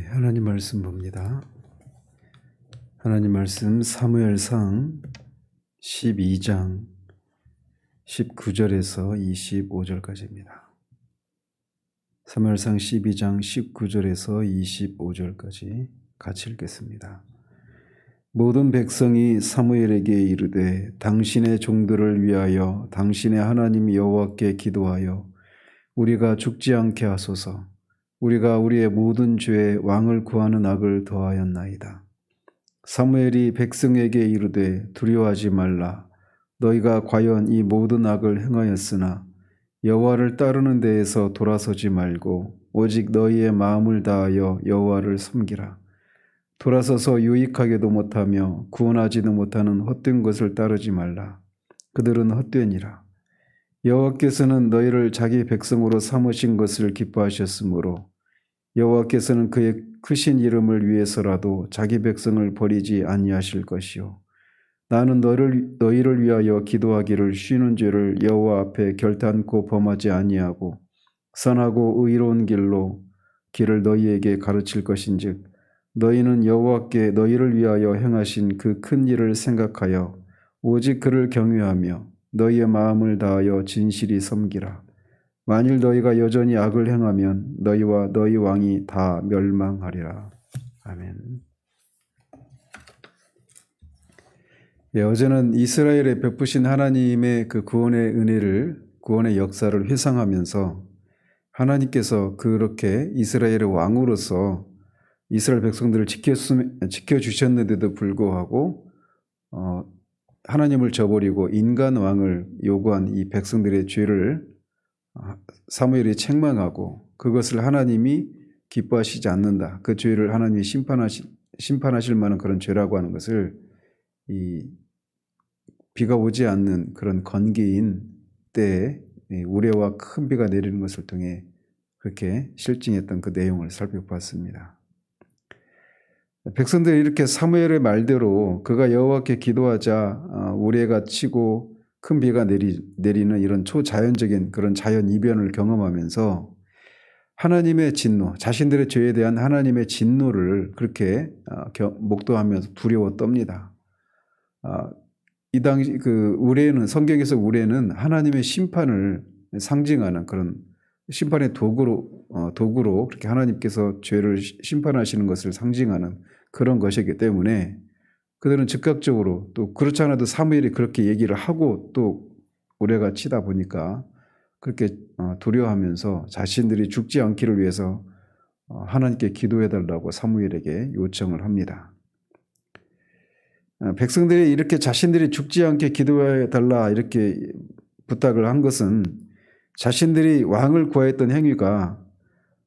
하나님 말씀 봅니다. 하나님 말씀 사무엘상 12장 19절에서 25절까지입니다. 사무엘상 12장 19절에서 25절까지 같이 읽겠습니다. 모든 백성이 사무엘에게 이르되 당신의 종들을 위하여 당신의 하나님 여호와께 기도하여 우리가 죽지 않게 하소서. 우리가 우리의 모든 죄에 왕을 구하는 악을 더하였나이다. 사무엘이 백성에게 이르되 두려워하지 말라. 너희가 과연 이 모든 악을 행하였으나 여호와를 따르는 데에서 돌아서지 말고 오직 너희의 마음을 다하여 여호와를 섬기라. 돌아서서 유익하게도 못하며 구원하지도 못하는 헛된 것을 따르지 말라. 그들은 헛되니라. 여호와께서는 너희를 자기 백성으로 삼으신 것을 기뻐하셨으므로 여호와께서는 그의 크신 이름을 위해서라도 자기 백성을 버리지 아니하실 것이요 나는 너희를 위하여 기도하기를 쉬는 죄를 여호와 앞에 결단코 범하지 아니하고 선하고 의로운 길을 너희에게 가르칠 것인즉 너희는 여호와께 너희를 위하여 행하신 그 큰 일을 생각하여 오직 그를 경외하며 너희의 마음을 다하여 진실이 섬기라. 만일 너희가 여전히 악을 행하면 너희와 너희 왕이 다 멸망하리라. 아멘. 어제는 이스라엘에 베푸신 하나님의 그 구원의 은혜를, 구원의 역사를 회상하면서 하나님께서 그렇게 이스라엘의 왕으로서 이스라엘 백성들을 지켜주셨는데도 불구하고 하나님을 저버리고 인간 왕을 요구한 이 백성들의 죄를 사무엘이 책망하고 그것을 하나님이 기뻐하시지 않는다. 그 죄를 하나님이 심판하실 만한 그런 죄라고 하는 것을 이 비가 오지 않는 그런 건기인 때에 우레와 큰 비가 내리는 것을 통해 그렇게 실증했던 그 내용을 살펴봤습니다. 백성들이 이렇게 사무엘의 말대로 그가 여호와께 기도하자 우레가 치고 큰 비가 내리는 이런 초자연적인 그런 자연 이변을 경험하면서 하나님의 진노, 자신들의 죄에 대한 하나님의 진노를 그렇게 목도하면서 두려워 떱니다. 이 당시 그 우레는, 성경에서 우레는 하나님의 심판을 상징하는 그런 심판의 도구로 그렇게 하나님께서 죄를 심판하시는 것을 상징하는 그런 것이기 때문에 그들은 즉각적으로, 또 그렇지 않아도 사무엘이 그렇게 얘기를 하고 또 우레가 치다 보니까 그렇게 두려워하면서 자신들이 죽지 않기를 위해서 하나님께 기도해달라고 사무엘에게 요청을 합니다. 백성들이 이렇게 자신들이 죽지 않게 기도해달라 이렇게 부탁을 한 것은 자신들이 왕을 구하였던 행위가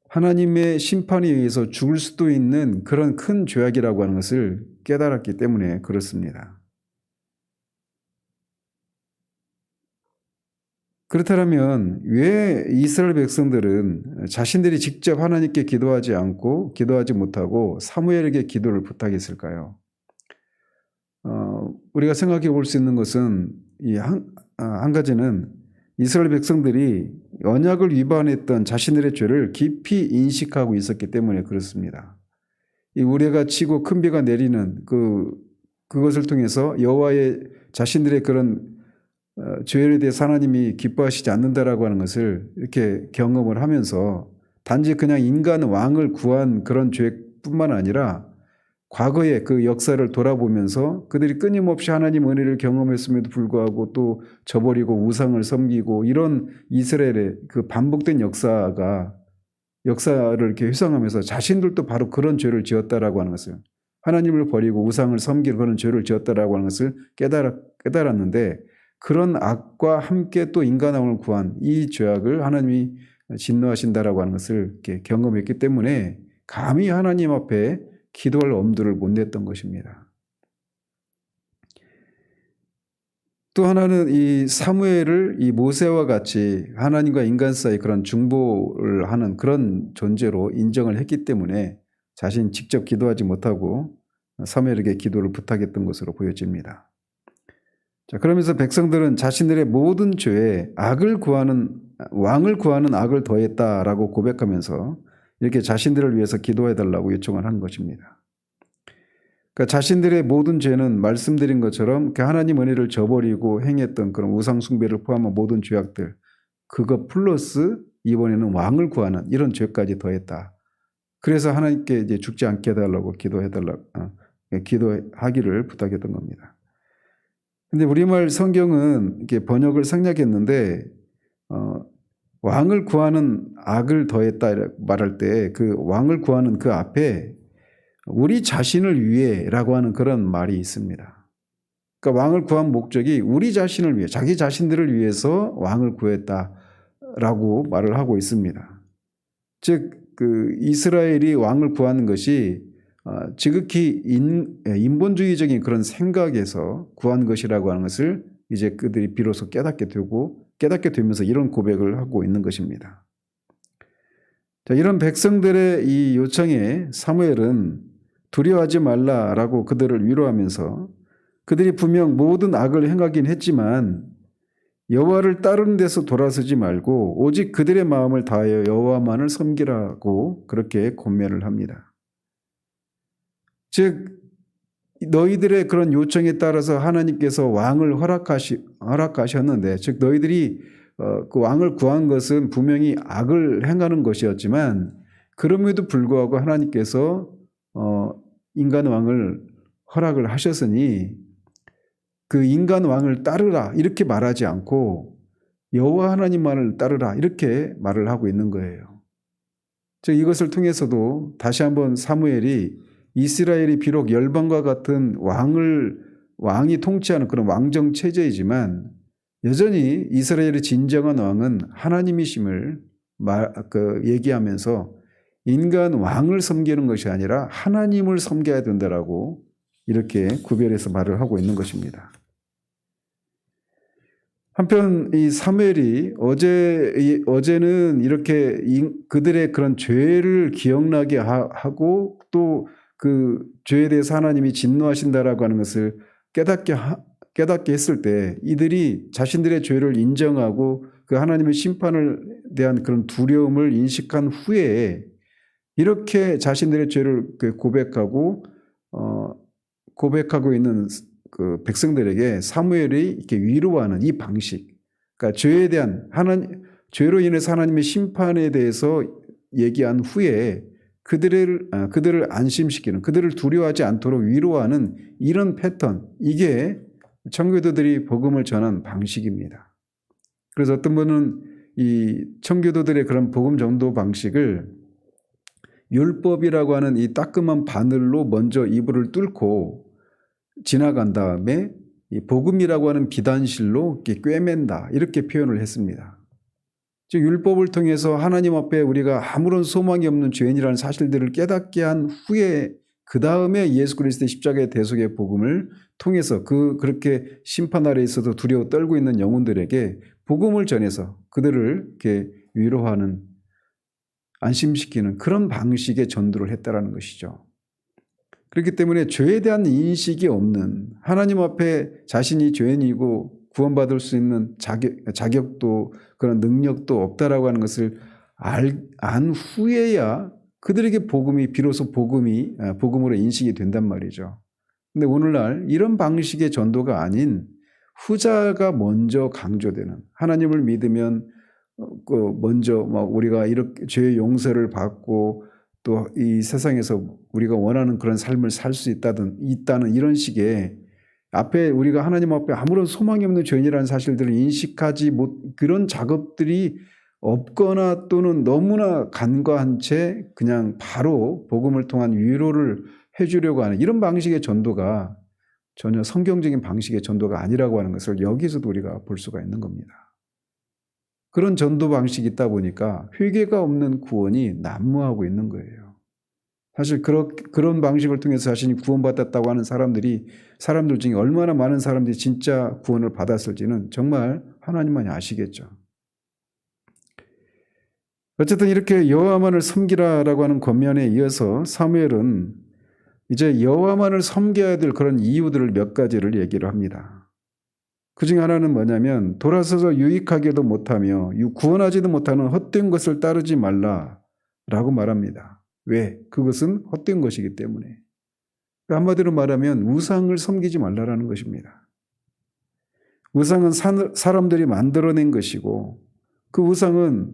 하나님의 심판에 의해서 죽을 수도 있는 그런 큰 죄악이라고 하는 것을 깨달았기 때문에 그렇습니다. 그렇다면 왜 이스라엘 백성들은 자신들이 직접 하나님께 기도하지 못하고 사무엘에게 기도를 부탁했을까요? 우리가 생각해 볼 수 있는 것은 한 가지는 이스라엘 백성들이 언약을 위반했던 자신들의 죄를 깊이 인식하고 있었기 때문에 그렇습니다. 이 우레가 치고 큰 비가 내리는 그것을 통해서 여호와의 자신들의 그런 죄에 대해서 하나님이 기뻐하시지 않는다라고 하는 것을 이렇게 경험을 하면서 단지 그냥 인간 왕을 구한 그런 죄뿐만 아니라 과거의 그 역사를 돌아보면서 그들이 끊임없이 하나님 은혜를 경험했음에도 불구하고 또 저버리고 우상을 섬기고 이런 이스라엘의 그 반복된 역사를 이렇게 회상하면서 자신들도 바로 그런 죄를 지었다라고 하는 것을, 하나님을 버리고 우상을 섬기는 그런 죄를 지었다라고 하는 것을 깨달았는데, 그런 악과 함께 또 인간왕을 구한 이 죄악을 하나님이 진노하신다라고 하는 것을 이렇게 경험했기 때문에 감히 하나님 앞에 기도할 엄두를 못 냈던 것입니다. 또 하나는 이 사무엘을 이 모세와 같이 하나님과 인간 사이 그런 중보를 하는 그런 존재로 인정을 했기 때문에 자신이 직접 기도하지 못하고 사무엘에게 기도를 부탁했던 것으로 보여집니다. 자, 그러면서 백성들은 자신들의 모든 죄에 왕을 구하는 악을 더했다라고 고백하면서 이렇게 자신들을 위해서 기도해달라고 요청을 한 것입니다. 그러니까 자신들의 모든 죄는 말씀드린 것처럼 그 하나님 은혜를 저버리고 행했던 그런 우상 숭배를 포함한 모든 죄악들, 그거 플러스 이번에는 왕을 구하는 이런 죄까지 더했다. 그래서 하나님께 이제 죽지 않게 해달라고 기도하기를 부탁했던 겁니다. 근데 우리말 성경은 이렇게 번역을 생략했는데, 왕을 구하는 악을 더했다 말할 때 그 왕을 구하는 그 앞에 우리 자신을 위해라고 하는 그런 말이 있습니다. 그러니까 왕을 구한 목적이 우리 자신을 위해, 자기 자신들을 위해서 왕을 구했다라고 말을 하고 있습니다. 즉, 그 이스라엘이 왕을 구하는 것이 지극히 인본주의적인 그런 생각에서 구한 것이라고 하는 것을 이제 그들이 비로소 깨닫게 되면서 이런 고백을 하고 있는 것입니다. 자, 이런 백성들의 이 요청에 사무엘은 두려워하지 말라라고 그들을 위로하면서 그들이 분명 모든 악을 행하긴 했지만 여호와를 따르는 데서 돌아서지 말고 오직 그들의 마음을 다하여 여호와만을 섬기라고 그렇게 권면을 합니다. 즉 너희들의 그런 요청에 따라서 하나님께서 왕을 허락하셨는데, 즉 너희들이 그 왕을 구한 것은 분명히 악을 행하는 것이었지만 그럼에도 불구하고 하나님께서 인간 왕을 허락을 하셨으니 그 인간 왕을 따르라 이렇게 말하지 않고 여호와 하나님만을 따르라 이렇게 말을 하고 있는 거예요. 즉 이것을 통해서도 다시 한번 사무엘이 이스라엘이 비록 열방과 같은 왕이 통치하는 그런 왕정 체제이지만 여전히 이스라엘의 진정한 왕은 하나님이심을 얘기하면서 인간 왕을 섬기는 것이 아니라 하나님을 섬겨야 된다라고 이렇게 구별해서 말을 하고 있는 것입니다. 한편 이 사무엘이 어제는 이렇게 그들의 그런 죄를 기억나게 하고 또 그 죄에 대해서 하나님이 진노하신다라고 하는 것을 깨닫게 했을 때 이들이 자신들의 죄를 인정하고 그 하나님의 심판을 대한 그런 두려움을 인식한 후에 이렇게 자신들의 죄를 고백하고 있는 그 백성들에게 사무엘이 이렇게 위로하는 이 방식, 그러니까 죄로 인해서 하나님의 심판에 대해서 얘기한 후에 그들을 안심시키는, 그들을 두려워하지 않도록 위로하는 이런 패턴, 이게 청교도들이 복음을 전한 방식입니다. 그래서 어떤 분은 이 청교도들의 그런 복음 전도 방식을 율법이라고 하는 이 따끔한 바늘로 먼저 이불을 뚫고 지나간 다음에 이 복음이라고 하는 비단실로 이렇게 꿰맨다 이렇게 표현을 했습니다. 즉 율법을 통해서 하나님 앞에 우리가 아무런 소망이 없는 죄인이라는 사실들을 깨닫게 한 후에 그 다음에 예수 그리스도의 십자가의 대속의 복음을 통해서 그렇게 심판 아래 있어도 두려워 떨고 있는 영혼들에게 복음을 전해서 그들을 이렇게 위로하는, 안심시키는 그런 방식의 전도를 했다라는 것이죠. 그렇기 때문에 죄에 대한 인식이 없는, 하나님 앞에 자신이 죄인이고 구원받을 수 있는 자격도 그런 능력도 없다라고 하는 것을 안 후에야 그들에게 비로소 복음으로 인식이 된단 말이죠. 근데 오늘날 이런 방식의 전도가 아닌 후자가 먼저 강조되는, 하나님을 믿으면 먼저 우리가 이렇게 죄의 용서를 받고 또 이 세상에서 우리가 원하는 그런 삶을 살 수 있다는 이런 식의 앞에 우리가 하나님 앞에 아무런 소망이 없는 죄인이라는 사실들을 인식하지 그런 작업들이 없거나 또는 너무나 간과한 채 그냥 바로 복음을 통한 위로를 해주려고 하는 이런 방식의 전도가 전혀 성경적인 방식의 전도가 아니라고 하는 것을 여기서도 우리가 볼 수가 있는 겁니다. 그런 전도 방식이 있다 보니까 회개가 없는 구원이 난무하고 있는 거예요. 사실 그런 방식을 통해서 자신이 구원받았다고 하는 사람들 중에 얼마나 많은 사람들이 진짜 구원을 받았을지는 정말 하나님만이 아시겠죠. 어쨌든 이렇게 여호와만을 섬기라라고 하는 권면에 이어서 사무엘은 이제 여호와만을 섬겨야 될 그런 이유들을 몇 가지를 얘기를 합니다. 그중에 하나는 뭐냐면 돌아서서 유익하게도 못하며 구원하지도 못하는 헛된 것을 따르지 말라. 라고 말합니다. 왜? 그것은 헛된 것이기 때문에. 한마디로 말하면 우상을 섬기지 말라라는 것입니다. 우상은 사람들이 만들어낸 것이고 그 우상은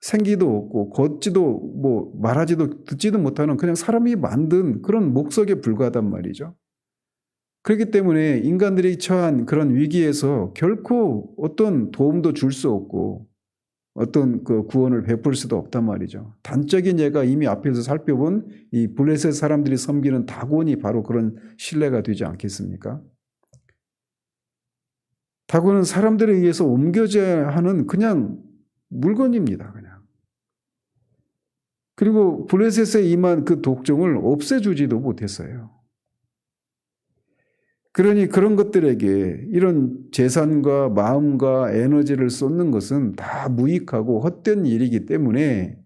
생기도 없고 걷지도 말하지도 듣지도 못하는 그냥 사람이 만든 그런 목석에 불과하단 말이죠. 그렇기 때문에 인간들이 처한 그런 위기에서 결코 어떤 도움도 줄 수 없고 어떤 그 구원을 베풀 수도 없단 말이죠. 단적인 예가 이미 앞에서 살펴본 이 블레셋 사람들이 섬기는 다곤이 바로 그런 신뢰가 되지 않겠습니까? 다곤은 사람들에 의해서 옮겨져야 하는 그냥 물건입니다. 그냥. 그리고 블레셋에 임한 그 독종을 없애주지도 못했어요. 그러니 그런 것들에게 이런 재산과 마음과 에너지를 쏟는 것은 다 무익하고 헛된 일이기 때문에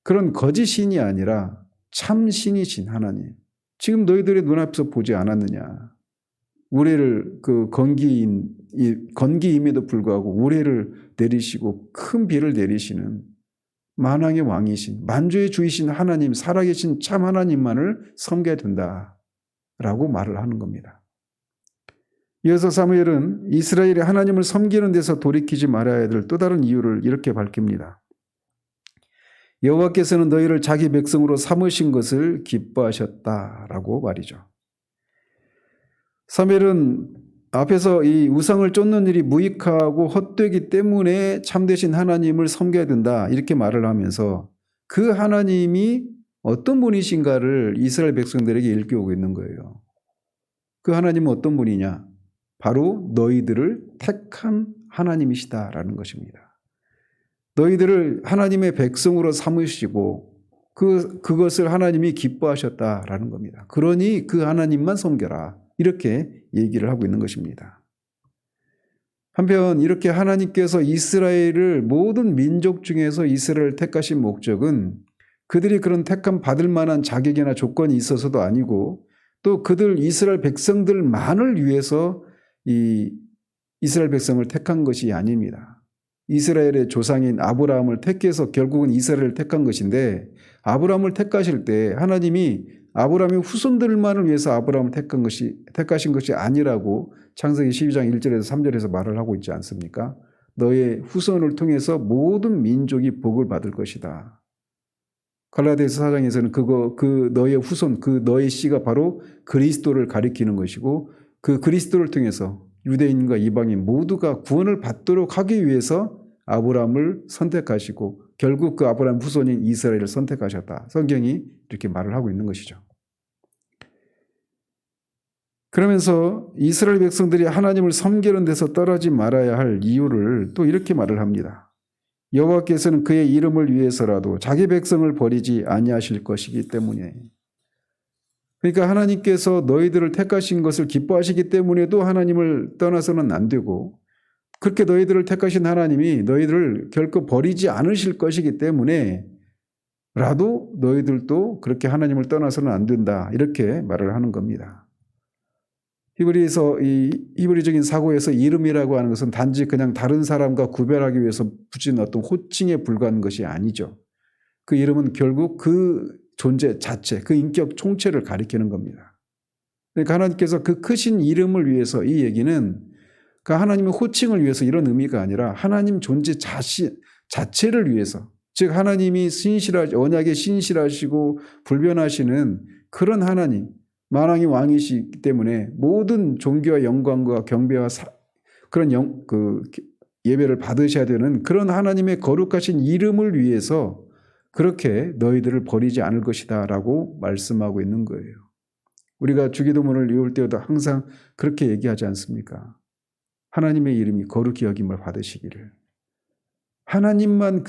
그런 거짓 신이 아니라 참 신이신 하나님. 지금 너희들의 눈앞에서 보지 않았느냐. 우레를 그 건기임에도 불구하고 우레를 내리시고 큰 비를 내리시는 만왕의 왕이신 만주의 주이신 하나님, 살아계신 참 하나님만을 섬겨야 된다라고 말을 하는 겁니다. 이어서 사무엘은 이스라엘이 하나님을 섬기는 데서 돌이키지 말아야 될 또 다른 이유를 이렇게 밝힙니다. 여호와께서는 너희를 자기 백성으로 삼으신 것을 기뻐하셨다라고 말이죠. 사무엘은 앞에서 이 우상을 쫓는 일이 무익하고 헛되기 때문에 참되신 하나님을 섬겨야 된다 이렇게 말을 하면서 그 하나님이 어떤 분이신가를 이스라엘 백성들에게 일깨우고 있는 거예요. 그 하나님은 어떤 분이냐? 바로 너희들을 택한 하나님이시다라는 것입니다. 너희들을 하나님의 백성으로 삼으시고 그것을 하나님이 기뻐하셨다라는 겁니다. 그러니 그 하나님만 섬겨라. 이렇게 얘기를 하고 있는 것입니다. 한편 이렇게 하나님께서 이스라엘을 모든 민족 중에서 이스라엘을 택하신 목적은 그들이 그런 택함 받을 만한 자격이나 조건이 있어서도 아니고 또 그들 이스라엘 백성들만을 위해서 이 이스라엘 백성을 택한 것이 아닙니다. 이스라엘의 조상인 아브라함을 택해서 결국은 이스라엘을 택한 것인데 아브라함을 택하실 때 하나님이 아브라함의 후손들만을 위해서 아브라함을 택하신 것이 아니라고 창세기 12장 1절에서 3절에서 말을 하고 있지 않습니까? 너의 후손을 통해서 모든 민족이 복을 받을 것이다. 갈라디아서 4장에서는 그 너의 후손, 그 너의 씨가 바로 그리스도를 가리키는 것이고 그 그리스도를 통해서 유대인과 이방인 모두가 구원을 받도록 하기 위해서 아브라함을 선택하시고 결국 그 아브라함 후손인 이스라엘을 선택하셨다. 성경이 이렇게 말을 하고 있는 것이죠. 그러면서 이스라엘 백성들이 하나님을 섬기는 데서 떨어지지 말아야 할 이유를 또 이렇게 말을 합니다. 여호와께서는 그의 이름을 위해서라도 자기 백성을 버리지 아니하실 것이기 때문에. 그러니까 하나님께서 너희들을 택하신 것을 기뻐하시기 때문에도 하나님을 떠나서는 안 되고 그렇게 너희들을 택하신 하나님이 너희들을 결코 버리지 않으실 것이기 때문에 라도 너희들도 그렇게 하나님을 떠나서는 안 된다. 이렇게 말을 하는 겁니다. 히브리적인 사고에서 이름이라고 하는 것은 단지 그냥 다른 사람과 구별하기 위해서 붙인 어떤 호칭에 불과한 것이 아니죠. 그 이름은 결국 그 존재 자체, 그 인격 총체를 가리키는 겁니다. 그러니까 하나님께서 그 크신 이름을 위해서 이 얘기는 그 하나님의 호칭을 위해서 이런 의미가 아니라 하나님 존재 자체를 위해서, 즉 하나님이 언약에 신실하시고 불변하시는 그런 하나님, 만왕의 왕이시기 때문에 모든 존귀와 영광과 경배와 그런 예배를 받으셔야 되는 그런 하나님의 거룩하신 이름을 위해서 그렇게 너희들을 버리지 않을 것이다 라고 말씀하고 있는 거예요. 우리가 주기도문을 외울 때도 항상 그렇게 얘기하지 않습니까? 하나님의 이름이 거룩히 여김을 받으시기를. 하나님만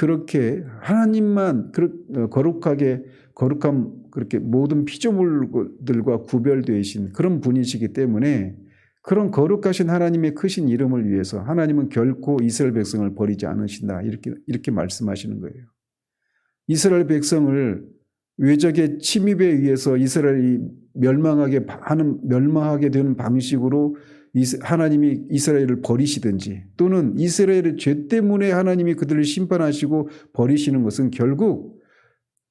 거룩함 그렇게 모든 피조물들과 구별되신 그런 분이시기 때문에 그런 거룩하신 하나님의 크신 이름을 위해서 하나님은 결코 이스라엘 백성을 버리지 않으신다. 이렇게 말씀하시는 거예요. 이스라엘 백성을 외적의 침입에 의해서 이스라엘이 멸망하게 되는 방식으로 하나님이 이스라엘을 버리시든지 또는 이스라엘의 죄 때문에 하나님이 그들을 심판하시고 버리시는 것은 결국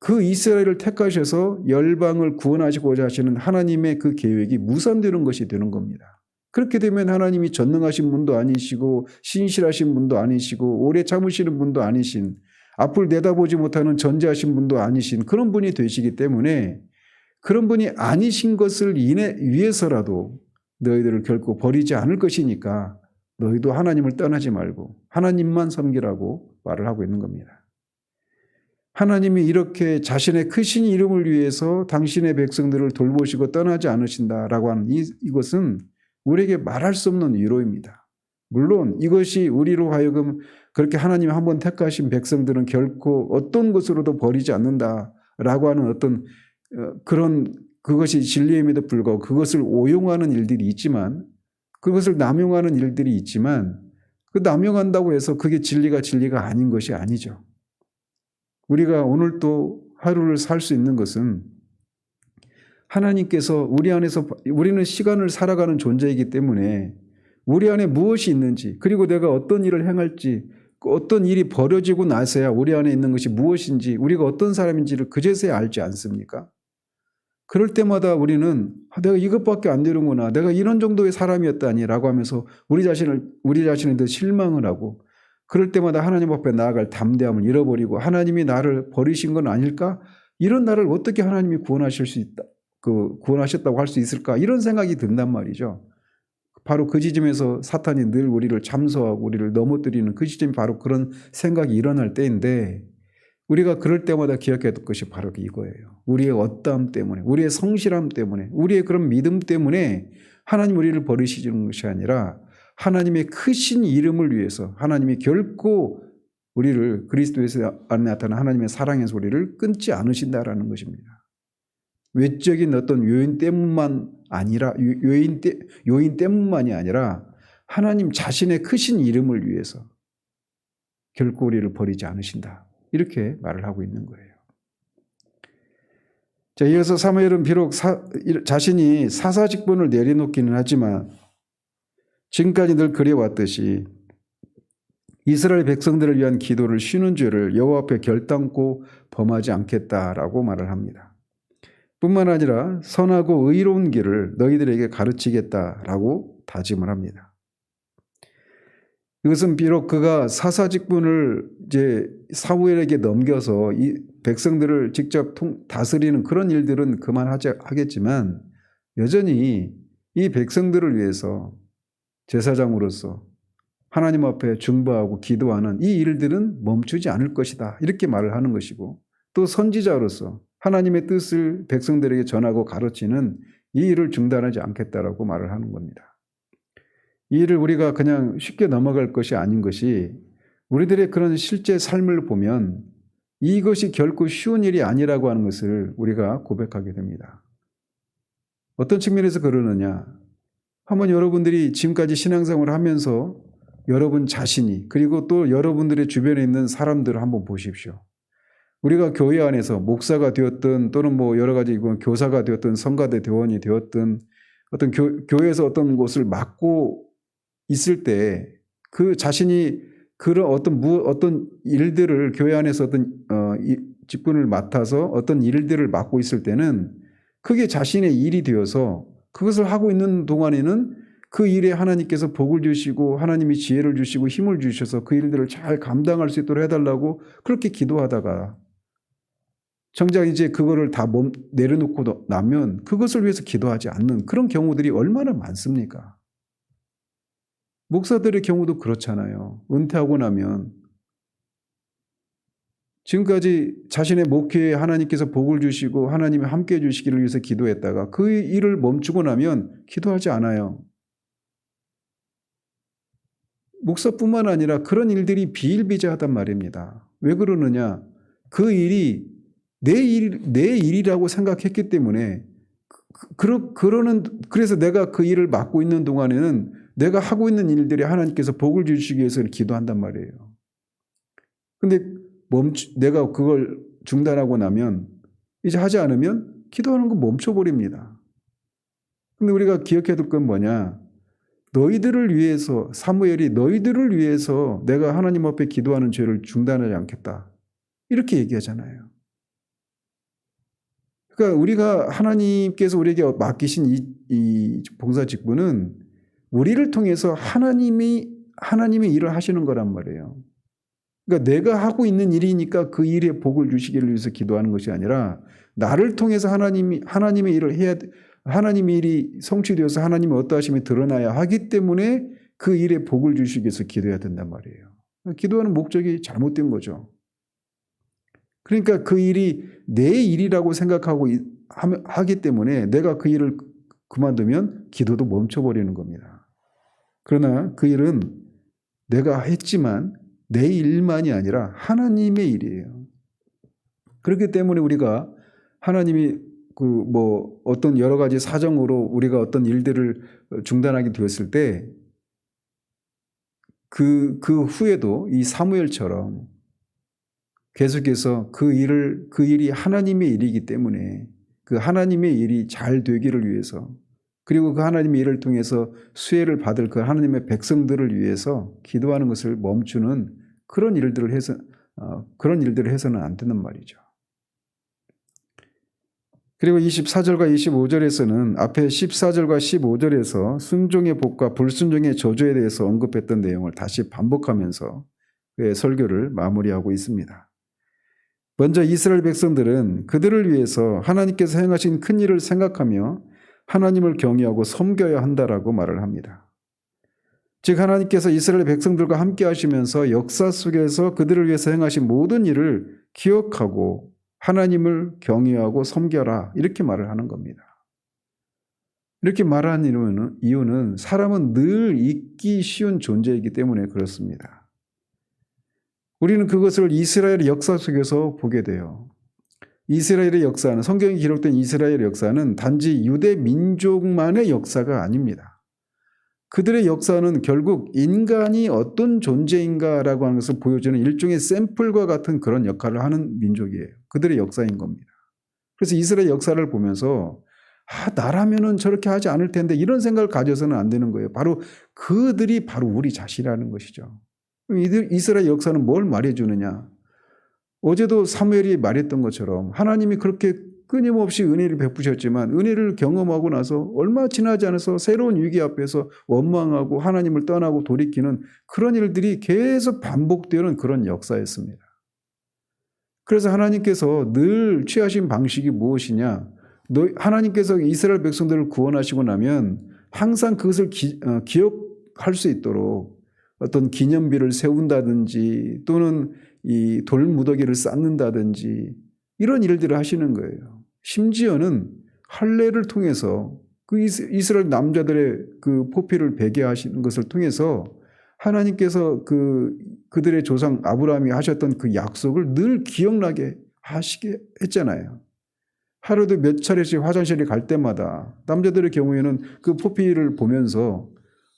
그 이스라엘을 택하셔서 열방을 구원하시고자 하시는 하나님의 그 계획이 무산되는 것이 되는 겁니다. 그렇게 되면 하나님이 전능하신 분도 아니시고 신실하신 분도 아니시고 오래 참으시는 분도 아니신 앞을 내다보지 못하는 전지하신 분도 아니신 그런 분이 되시기 때문에 그런 분이 아니신 것을 위해서라도 너희들을 결코 버리지 않을 것이니까 너희도 하나님을 떠나지 말고 하나님만 섬기라고 말을 하고 있는 겁니다. 하나님이 이렇게 자신의 크신 이름을 위해서 당신의 백성들을 돌보시고 떠나지 않으신다라고 하는 이것은 우리에게 말할 수 없는 위로입니다. 물론 이것이 우리로 하여금 그렇게 하나님이 한번 택하신 백성들은 결코 어떤 것으로도 버리지 않는다라고 하는 어떤 그것이 진리임에도 불구하고 그것을 오용하는 일들이 있지만 그것을 남용하는 일들이 있지만 그 남용한다고 해서 그게 진리가 아닌 것이 아니죠. 우리가 오늘 또 하루를 살 수 있는 것은 하나님께서 우리 안에서 우리는 시간을 살아가는 존재이기 때문에 우리 안에 무엇이 있는지 그리고 내가 어떤 일을 행할지 어떤 일이 벌어지고 나서야 우리 안에 있는 것이 무엇인지 우리가 어떤 사람인지를 그제서야 알지 않습니까? 그럴 때마다 우리는 내가 이것밖에 안 되는구나. 내가 이런 정도의 사람이었다니라고 하면서 우리 자신에 대해 실망을 하고 그럴 때마다 하나님 앞에 나아갈 담대함을 잃어버리고 하나님이 나를 버리신 건 아닐까? 이런 나를 어떻게 하나님이 구원하셨다고 할 수 있을까? 이런 생각이 든단 말이죠. 바로 그 지점에서 사탄이 늘 우리를 참소하고 우리를 넘어뜨리는 그 지점이 바로 그런 생각이 일어날 때인데 우리가 그럴 때마다 기억해야 될 것이 바로 이거예요. 우리의 어떠함 때문에 우리의 성실함 때문에 우리의 그런 믿음 때문에 하나님 우리를 버리시는 것이 아니라 하나님의 크신 이름을 위해서 하나님이 결코 우리를 그리스도에서 안에 나타난 하나님의 사랑에서 우리를 끊지 않으신다라는 것입니다. 외적인 어떤 요인 때문만이 아니라 하나님 자신의 크신 이름을 위해서 결코 우리를 버리지 않으신다. 이렇게 말을 하고 있는 거예요. 자, 이어서 사무엘은 비록 자신이 사사직분을 내려놓기는 하지만 지금까지 늘 그래왔듯이 이스라엘 백성들을 위한 기도를 쉬는 죄를 여호와 앞에 결단코 범하지 않겠다라고 말을 합니다. 뿐만 아니라 선하고 의로운 길을 너희들에게 가르치겠다라고 다짐을 합니다. 이것은 비록 그가 사사직분을 이제 사무엘에게 넘겨서 이 백성들을 직접 다스리는 그런 일들은 하겠지만 여전히 이 백성들을 위해서 제사장으로서 하나님 앞에 중보하고 기도하는 이 일들은 멈추지 않을 것이다. 이렇게 말을 하는 것이고 또 선지자로서 하나님의 뜻을 백성들에게 전하고 가르치는 이 일을 중단하지 않겠다라고 말을 하는 겁니다. 이 일을 우리가 그냥 쉽게 넘어갈 것이 아닌 것이 우리들의 그런 실제 삶을 보면 이것이 결코 쉬운 일이 아니라고 하는 것을 우리가 고백하게 됩니다. 어떤 측면에서 그러느냐? 한번 여러분들이 지금까지 신앙생활을 하면서 여러분 자신이 그리고 또 여러분들의 주변에 있는 사람들을 한번 보십시오. 우리가 교회 안에서 목사가 되었든 또는 여러 가지 교사가 되었든 성가대 대원이 되었든 어떤 교회에서 어떤 곳을 맡고 있을 때 그 자신이 그런 어떤 일들을 교회 안에서 직분을 맡아서 어떤 일들을 맡고 있을 때는 그게 자신의 일이 되어서 그것을 하고 있는 동안에는 그 일에 하나님께서 복을 주시고 하나님이 지혜를 주시고 힘을 주셔서 그 일들을 잘 감당할 수 있도록 해달라고 그렇게 기도하다가 정작 이제 그거를 다 내려놓고 나면 그것을 위해서 기도하지 않는 그런 경우들이 얼마나 많습니까? 목사들의 경우도 그렇잖아요. 은퇴하고 나면 지금까지 자신의 목회에 하나님께서 복을 주시고 하나님이 함께해 주시기를 위해서 기도했다가 그 일을 멈추고 나면 기도하지 않아요. 목사뿐만 아니라 그런 일들이 비일비재하단 말입니다. 왜 그러느냐? 그 일이 내 일이라고 생각했기 때문에 그래서 내가 그 일을 맡고 있는 동안에는 내가 하고 있는 일들이 하나님께서 복을 주시기 위해서 기도한단 말이에요. 근데 내가 그걸 중단하고 나면 이제 하지 않으면 기도하는 거 멈춰버립니다. 근데 우리가 기억해야 될 건 뭐냐? 너희들을 위해서 사무엘이 너희들을 위해서 내가 하나님 앞에 기도하는 죄를 중단하지 않겠다. 이렇게 얘기하잖아요. 그러니까 우리가 하나님께서 우리에게 맡기신 이 봉사 직분은 우리를 통해서 하나님이 일을 하시는 거란 말이에요. 그러니까 내가 하고 있는 일이니까 그 일에 복을 주시기를 위해서 기도하는 것이 아니라 나를 통해서 하나님의 일을 해야, 하나님의 일이 성취되어서 하나님의 어떠하심이 드러나야 하기 때문에 그 일에 복을 주시기 위해서 기도해야 된단 말이에요. 기도하는 목적이 잘못된 거죠. 그러니까 그 일이 내 일이라고 생각하고 하기 때문에 내가 그 일을 그만두면 기도도 멈춰버리는 겁니다. 그러나 그 일은 내가 했지만 내 일만이 아니라 하나님의 일이에요. 그렇기 때문에 우리가 하나님이 어떤 여러 가지 사정으로 우리가 어떤 일들을 중단하게 되었을 때 그 후에도 이 사무엘처럼 계속해서 그 일이 하나님의 일이기 때문에 그 하나님의 일이 잘 되기를 위해서, 그리고 그 하나님의 일을 통해서 수혜를 받을 그 하나님의 백성들을 위해서 기도하는 것을 멈추는 그런 일들을 해서는 안 되는 말이죠. 그리고 24절과 25절에서는 앞에 14절과 15절에서 순종의 복과 불순종의 저주에 대해서 언급했던 내용을 다시 반복하면서 그의 설교를 마무리하고 있습니다. 먼저 이스라엘 백성들은 그들을 위해서 하나님께서 행하신 큰 일을 생각하며 하나님을 경외하고 섬겨야 한다라고 말을 합니다. 즉 하나님께서 이스라엘 백성들과 함께 하시면서 역사 속에서 그들을 위해서 행하신 모든 일을 기억하고 하나님을 경외하고 섬겨라, 이렇게 말을 하는 겁니다. 이렇게 말하는 이유는 사람은 늘 잊기 쉬운 존재이기 때문에 그렇습니다. 우리는 그것을 이스라엘의 역사 속에서 보게 돼요. 이스라엘의 역사는, 성경에 기록된 이스라엘의 역사는 단지 유대 민족만의 역사가 아닙니다. 그들의 역사는 결국 인간이 어떤 존재인가라고 하는 것을 보여주는 일종의 샘플과 같은 그런 역할을 하는 민족이에요. 그들의 역사인 겁니다. 그래서 이스라엘 역사를 보면서 나라면은 저렇게 하지 않을 텐데 이런 생각을 가져서는 안 되는 거예요. 그들이 바로 우리 자신이라는 것이죠. 이스라엘 역사는 뭘 말해주느냐. 어제도 사무엘이 말했던 것처럼 하나님이 그렇게 끊임없이 은혜를 베푸셨지만 은혜를 경험하고 나서 얼마 지나지 않아서 새로운 위기 앞에서 원망하고 하나님을 떠나고 돌이키는 그런 일들이 계속 반복되는 그런 역사였습니다. 그래서 하나님께서 늘 취하신 방식이 무엇이냐. 하나님께서 이스라엘 백성들을 구원하시고 나면 항상 그것을 기억할 수 있도록 어떤 기념비를 세운다든지 또는 이 돌무더기를 쌓는다든지 이런 일들을 하시는 거예요. 심지어는 할례를 통해서 그 이스라엘 남자들의 그 포피를 베게 하시는 것을 통해서 하나님께서 그들의 조상 아브라함이 하셨던 그 약속을 늘 기억나게 하시게 했잖아요. 하루도 몇 차례씩 화장실에 갈 때마다 남자들의 경우에는 그 포피를 보면서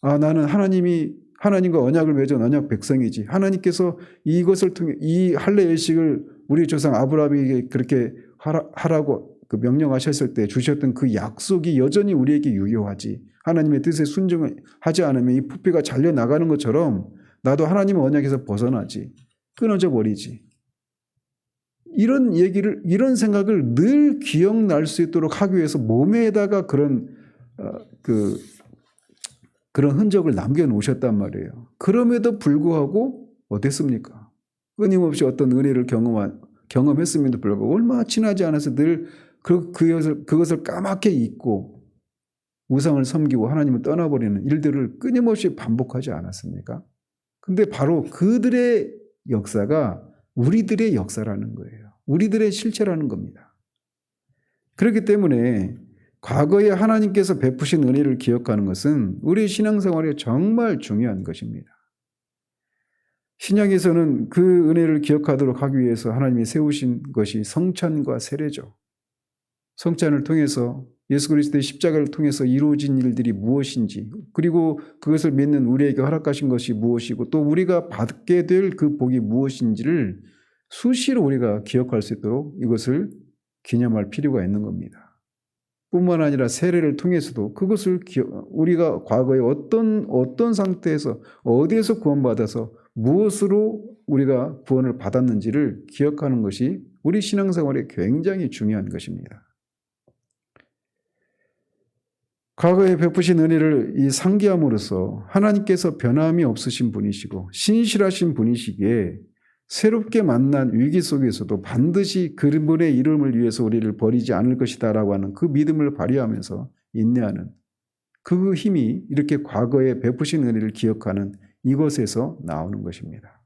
나는 하나님과 언약을 맺은 언약 백성이지. 하나님께서 이것을 통해 이 할례 예식을 우리 조상 아브라함에게 그렇게 하라고 명령하셨을 때 주셨던 그 약속이 여전히 우리에게 유효하지. 하나님의 뜻에 순종하지 않으면 이 포피가 잘려나가는 것처럼 나도 하나님의 언약에서 벗어나지. 끊어져 버리지. 이런 생각을 늘 기억날 수 있도록 하기 위해서 몸에다가 그런 흔적을 남겨놓으셨단 말이에요. 그럼에도 불구하고 어땠습니까? 끊임없이 어떤 은혜를 경험했음에도 불구하고 얼마 지나지 않아서 늘 그것을 까맣게 잊고 우상을 섬기고 하나님을 떠나버리는 일들을 끊임없이 반복하지 않았습니까? 근데 바로 그들의 역사가 우리들의 역사라는 거예요. 우리들의 실체라는 겁니다. 그렇기 때문에 과거에 하나님께서 베푸신 은혜를 기억하는 것은 우리 신앙생활에 정말 중요한 것입니다. 신약에서는 그 은혜를 기억하도록 하기 위해서 하나님이 세우신 것이 성찬과 세례죠. 성찬을 통해서 예수 그리스도의 십자가를 통해서 이루어진 일들이 무엇인지, 그리고 그것을 믿는 우리에게 허락하신 것이 무엇이고 또 우리가 받게 될 그 복이 무엇인지를 수시로 우리가 기억할 수 있도록 이것을 기념할 필요가 있는 겁니다. 뿐만 아니라 세례를 통해서도 그것을 우리가 과거에 어떤 상태에서 어디에서 구원받아서 무엇으로 우리가 구원을 받았는지를 기억하는 것이 우리 신앙생활에 굉장히 중요한 것입니다. 과거에 베푸신 은혜를 이 상기함으로써 하나님께서 변함이 없으신 분이시고 신실하신 분이시기에 새롭게 만난 위기 속에서도 반드시 그분의 이름을 위해서 우리를 버리지 않을 것이다 라고 하는 그 믿음을 발휘하면서 인내하는 그 힘이 이렇게 과거에 베푸신 은혜를 기억하는 이것에서 나오는 것입니다.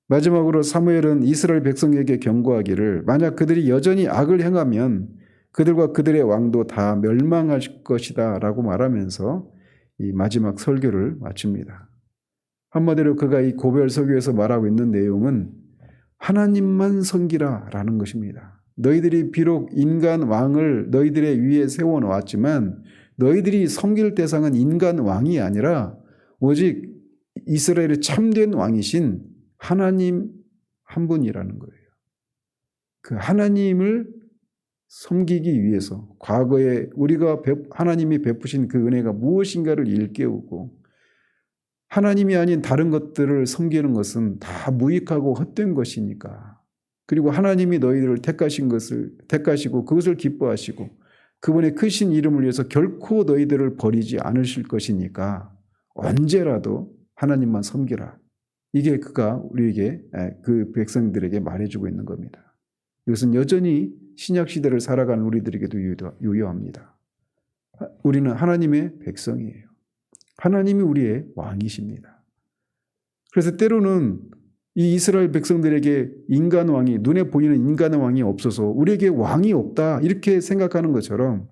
마지막으로 사무엘은 이스라엘 백성에게 경고하기를 만약 그들이 여전히 악을 행하면 그들과 그들의 왕도 다 멸망할 것이다 라고 말하면서 이 마지막 설교를 마칩니다. 한마디로 그가 이 고별 설교에서 말하고 있는 내용은 하나님만 섬기라 라는 것입니다. 너희들이 비록 인간 왕을 너희들의 위에 세워놓았지만 너희들이 섬길 대상은 인간 왕이 아니라 오직 이스라엘의 참된 왕이신 하나님 한 분이라는 거예요. 그 하나님을 섬기기 위해서 과거에 우리가 하나님이 베푸신 그 은혜가 무엇인가를 일깨우고 하나님이 아닌 다른 것들을 섬기는 것은 다 무익하고 헛된 것이니까 그리고 하나님이 너희들을 택하시고 그것을 기뻐하시고 그분의 크신 이름을 위해서 결코 너희들을 버리지 않으실 것이니까 언제라도 하나님만 섬기라. 이게 그가 우리에게 그 백성들에게 말해주고 있는 겁니다. 이것은 여전히 신약시대를 살아가는 우리들에게도 유효합니다. 우리는 하나님의 백성이에요. 하나님이 우리의 왕이십니다. 그래서 때로는 이 이스라엘 백성들에게 인간 왕이 눈에 보이는 인간의 왕이 없어서 우리에게 왕이 없다 이렇게 생각하는 것처럼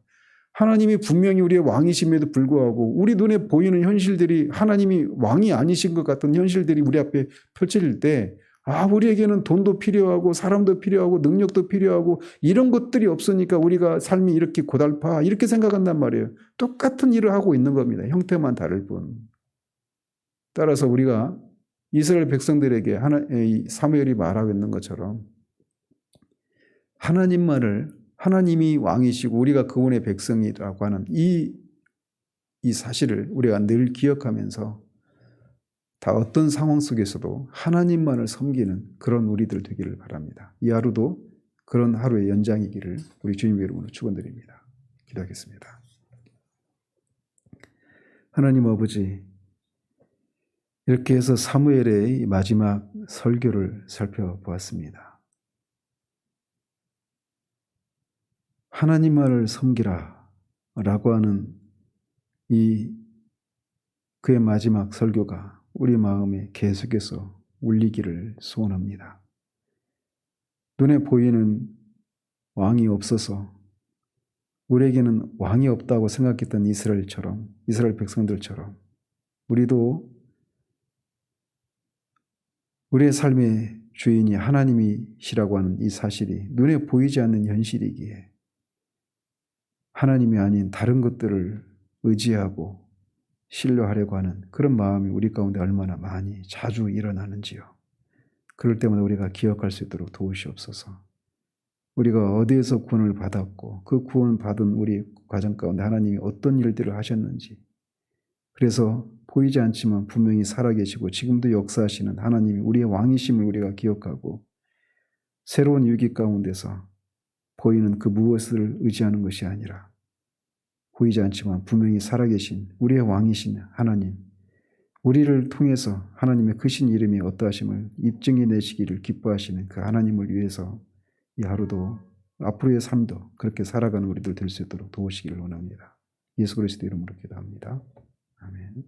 하나님이 분명히 우리의 왕이심에도 불구하고 우리 눈에 보이는 현실들이 하나님이 왕이 아니신 것 같은 현실들이 우리 앞에 펼쳐질 때 우리에게는 돈도 필요하고 사람도 필요하고 능력도 필요하고 이런 것들이 없으니까 우리가 삶이 이렇게 고달파 이렇게 생각한단 말이에요. 똑같은 일을 하고 있는 겁니다. 형태만 다를 뿐. 따라서 우리가 이스라엘 백성들에게 사무엘이 말하고 있는 것처럼 하나님이 왕이시고 우리가 그분의 백성이라고 하는 이 사실을 우리가 늘 기억하면서 다 어떤 상황 속에서도 하나님만을 섬기는 그런 우리들 되기를 바랍니다. 이 하루도 그런 하루의 연장이기를 우리 주님의 이름으로 축원드립니다. 기도하겠습니다. 하나님 아버지, 이렇게 해서 사무엘의 마지막 설교를 살펴보았습니다. 하나님만을 섬기라 라고 하는 그의 마지막 설교가 우리 마음에 계속해서 울리기를 소원합니다. 눈에 보이는 왕이 없어서 우리에게는 왕이 없다고 생각했던 이스라엘 백성들처럼 우리도 우리의 삶의 주인이 하나님이시라고 하는 이 사실이 눈에 보이지 않는 현실이기에 하나님이 아닌 다른 것들을 의지하고 신뢰하려고 하는 그런 마음이 우리 가운데 얼마나 많이 자주 일어나는지요. 그럴 때마다 우리가 기억할 수 있도록 도우시옵소서. 우리가 어디에서 구원을 받았고 그 구원 받은 우리 과정 가운데 하나님이 어떤 일들을 하셨는지 그래서 보이지 않지만 분명히 살아계시고 지금도 역사하시는 하나님이 우리의 왕이심을 우리가 기억하고 새로운 위기 가운데서 보이는 그 무엇을 의지하는 것이 아니라 보이지 않지만 분명히 살아계신 우리의 왕이신 하나님, 우리를 통해서 하나님의 크신 이름이 어떠하심을 입증해 내시기를 기뻐하시는 그 하나님을 위해서 이 하루도 앞으로의 삶도 그렇게 살아가는 우리들 될 수 있도록 도우시기를 원합니다. 예수 그리스도 이름으로 기도합니다. 아멘.